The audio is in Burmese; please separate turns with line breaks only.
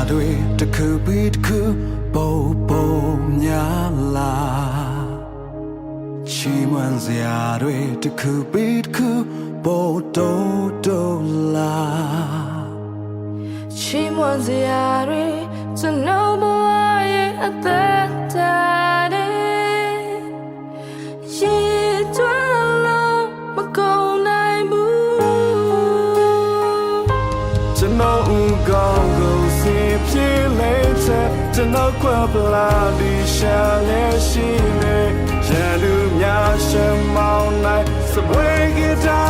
တွေတစ်ခုပြီးတစ်ခုပုံပုံများလာချီးမွမ်းစရာတွေတစ်ခုပြီးတစ်ခုပုံတိုးတိုးလာ
ချီးမွမ်းစရာတွေကျွန်တော်ဘဝရဲ့အသက်တာတဲ့ရေကျွမ်းလို့မကုန်နိုင်ဘူး
ကျွန်တော်ဦးကောင်းကိုစီပြေးလဲချက်ကျွန်တော်ခွပ်ပလာဒီရှာလဲရှိနေရန်သူများရှမောင်းနိုင်စပွဲကတာ